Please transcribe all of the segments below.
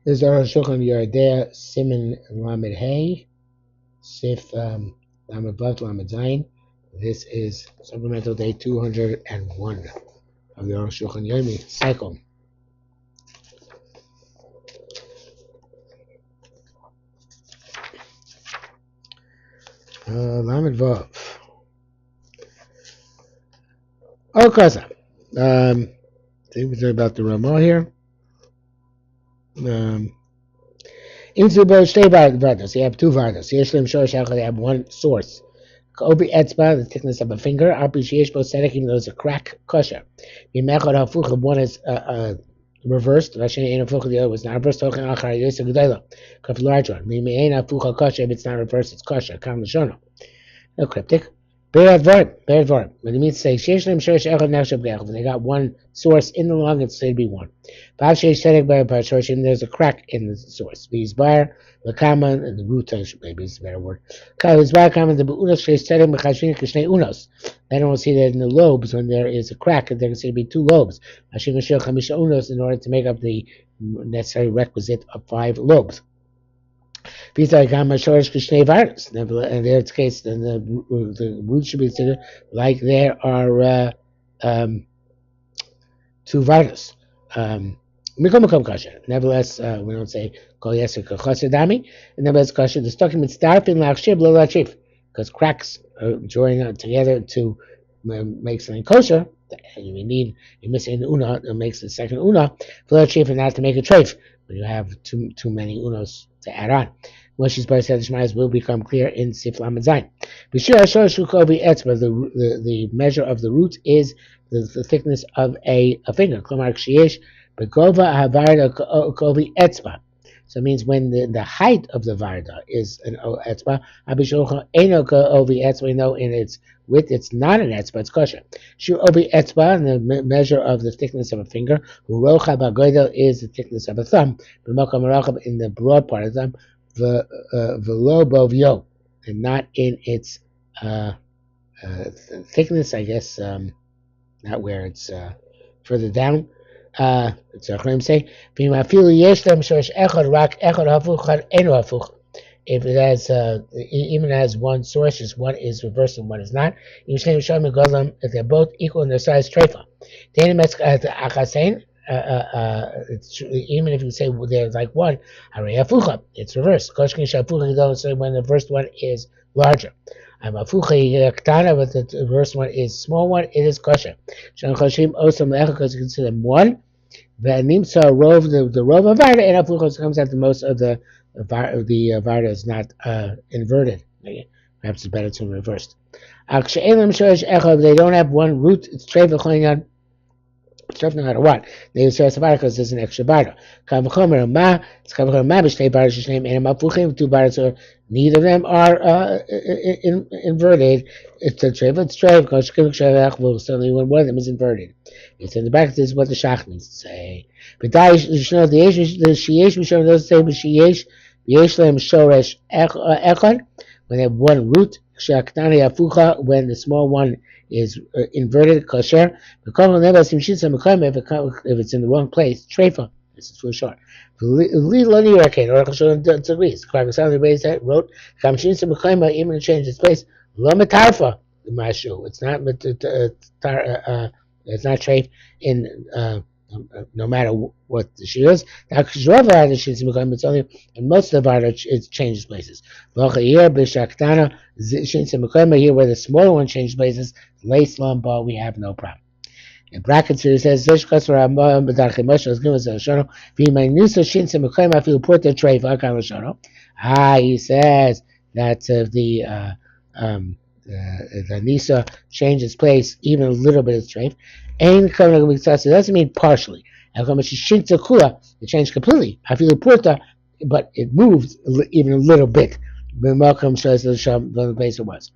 is HaShulchan Yardea Siman Lamed Hay Sif Lamed Vav Lamed Zayin. This is supplemental day 201 of the HaShulchan Yomi cycle. Lamed Vav. Kaza. I think we're about the Ramah here. Into both stay vardas. You have two vardas. Yeshlim Shorish Echad, they have one source. Obi etzba, the thickness of a finger. Api sheyesh bo tzedek, even though there's a crack, kosher. B'mechad hafuch, one is reversed. V'asheni ein hafuch, the other was not reversed. Tochen achar yosef gedayla, kaf large one. B'mein hafuch kosher, if it's not reversed, it's kosher. Kam l'shono. No cryptic. Be'er dvarim. When it means to say sheyesh lim shorish echad nechshav ge'echad, when they got one source in the lung, it's said to be one. B'av sheyesh tzedek b'ar shorishim, there's a crack in the source. V'yizbar l'kama, and the root maybe is a better word. V'yizbar l'kama, the be'unos sheyesh tzedek b'chashvin k'shnei unos. Then we'll see that in the lobes, when there is a crack, there can say to be two lobes. Hashim l'shel chamisha unos, in order to make up the necessary requisite of 5 lobes. And in its case, then the root should be considered like there are 2 vardas. Nevertheless, we don't say kol yeser k'choser dami. Nevertheless, kosher. The stocking mitzdarfin la'achshiv lo la'achif, because cracks join together to make something kosher. And you need, you're missing an una, it makes the second una for la'achif, and not to make a treif when you have too many unos to add on. Moshe's bar said the Shemais will become clear in Sif Lamed Zayin. The measure of the root is the thickness of a finger. So it means when the height of the varda is an etzba, no, in its width it's not an etzba, it's kosher. Shu obi etzba, and the measure of the thickness of a finger, is the thickness of a thumb, in the broad part of the thumb, v'lo bovyo, and not in its thickness, I guess, not where it's further down. It's say, if it has even has one source, just one is reversed and one is not. If they're both equal in their size, treifa. Even if you say there's like one, it's reversed. So when the first one is larger. But the first one is small one, it is kosher. Because you consider them one. The rov of varda, and comes out the most of the varda is not inverted. Perhaps it's better to reversed. If they don't have one root, it's treif on. It's no matter what. They say because there's an extra varda. It's two vardas, or neither of them are inverted. It's a treif. It's treif because certainly one of them is inverted. It's in the back. This is what the shach means to say. But the sheyesh mishon doesn't say sheyesh lem shoresh echad, when they have one root. When the small one is inverted, kosher. If it's in the wrong place, treifa. This is too short. HaShulchan agrees. The wrote, even to change its place, lo metarfa mashu. It's not treif in no matter what the shoe is. It's only, and most of the varda it changes places. Here where the smaller one changes places, lace lumbar, we have no problem. In brackets here it says he says that the nisa changes place even a little bit of treif. It doesn't mean partially. It changed completely. But it moved even a little bit. The base it was.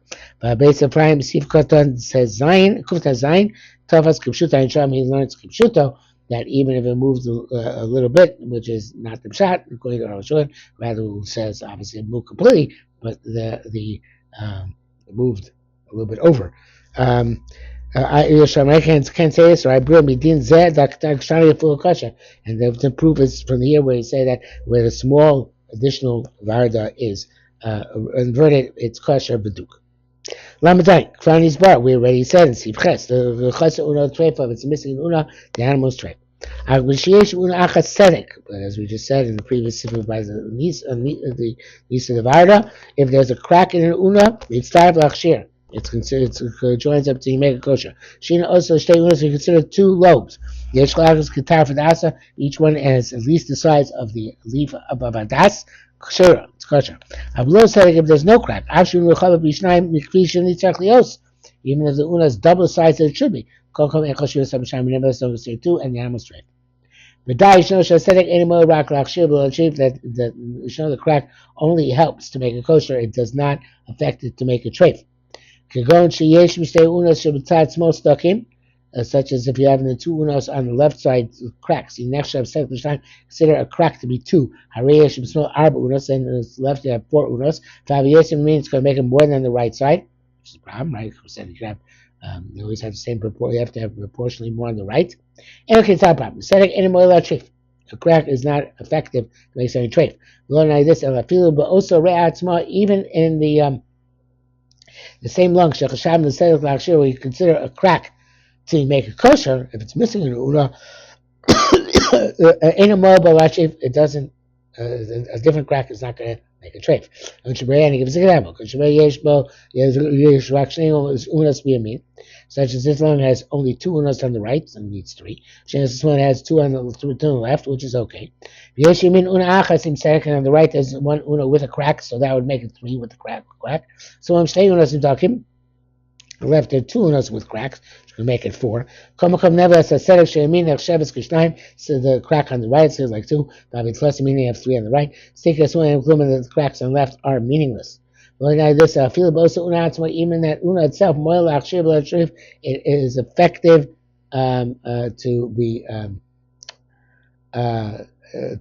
Base of prime, Sif Kotan says Zayin, Kufta Zayin, Tafas Kipshuta, and Sham, he learns Kipshuto, that even if it moves a little bit, which is not the shot, according to HaShulchan, rather it says obviously it moved completely, but it moved a little bit over. I can't say this, or I bring me din zeh that full kosher, and the proof is from here where you say that where the small additional varda is inverted, it's kosher beduk. Lamadai, Krani's bar, we already said in Sivches, the chasa una trefa, if it's missing an una, the animal's trefa. Agvishiesh una achas sedek, but as we just said in the previous sifra by the Nisa of Varda, if there's a crack in an una, it's time lachshir. It's considered, it joins up to make a kosher. Shina also shtei unas, we consider two lobes. Yesh lachas katar for the asa, each one has at least the size of the leaf above a das, kosher, it's kosher. Avlo said if there's no crack, even if the una is double the size that it should be, two and the animal straight. The the crack only helps to make a kosher; it does not affect it to make a treif. Such as if you have the two unos on the left side cracks. Consider a crack to be two. And on the left you have four unos. Means it's going to make it more than the right side, which is a problem, right? We said you have you always have the same proportion. You have to have proportionally more on the right. And okay, it's not a problem. A crack is not effective to make any treif. But also even in the same lung, where you consider a crack to make a kosher, if it's missing an una, in a mobile it doesn't. A different crack is not going to make a treif. And give us an example. Such as this lung has only two unas on the right and needs three. This one has two on the left, which is okay. And on the right there's one una with a crack, so that would make it three with the crack. So I'm staying unas in talking. Left there two unos with cracks, which can make it four. Never as a set of so the crack on the right says like two, meaning you have three on the right. The cracks on the left are meaningless. Even that una itself, it is effective to be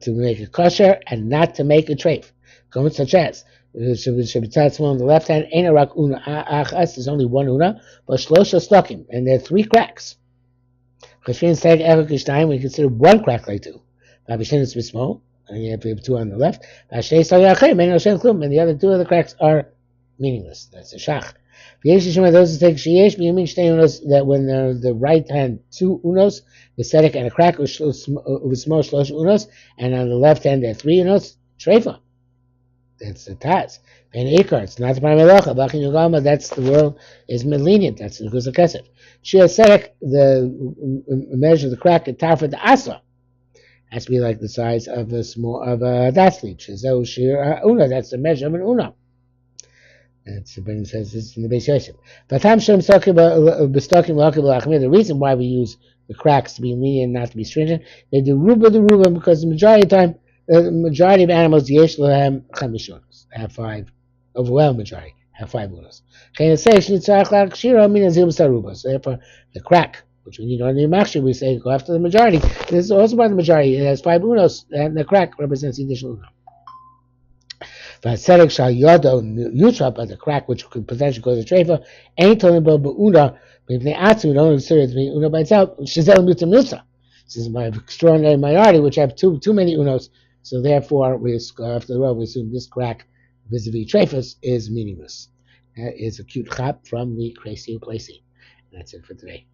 to make a kosher and not to make a treif. Such as on the left hand, there's only one una, but shlosha stukim, and there are three cracks. We consider one crack like two. And you have two on the left. And the other two of the cracks are meaningless. That's a shach. Those that when the right hand two unos, the sedek and a crack with small shlosh unos, and on the left hand there are three unos, treifa. That's the taz. And ikar, it's not the melacha. Bachin yogama, that's the world is lenient. That's the guz kesef. Shia sedek, the measure of the crack at tafra the asa has to be like the size of a small of a das leaf. Shizo shir una, that's the measure of an una. And Sabrina says this in the Beis Yosef. The reason why we use the cracks to be lenient, not to be stringent, they do ruba because the majority of the time. The majority of animals, yesh lahem chamish unos, have five. Overwhelming majority have five unos. So therefore, the crack, which we need on the machshir, we say go after the majority. This is also by the majority. It has five unos, and the crack represents the additional uno. But the crack, which could potentially cause a treifa, ain't only about una, but if they atu, don't consider it to be una by itself. Shizel muta milsa. This is my extraordinary minority, which have too many unos. So therefore, after the world, we assume this crack vis-a-vis trephus is meaningless. That is a cute chap from the Crazy Placy. That's it for today.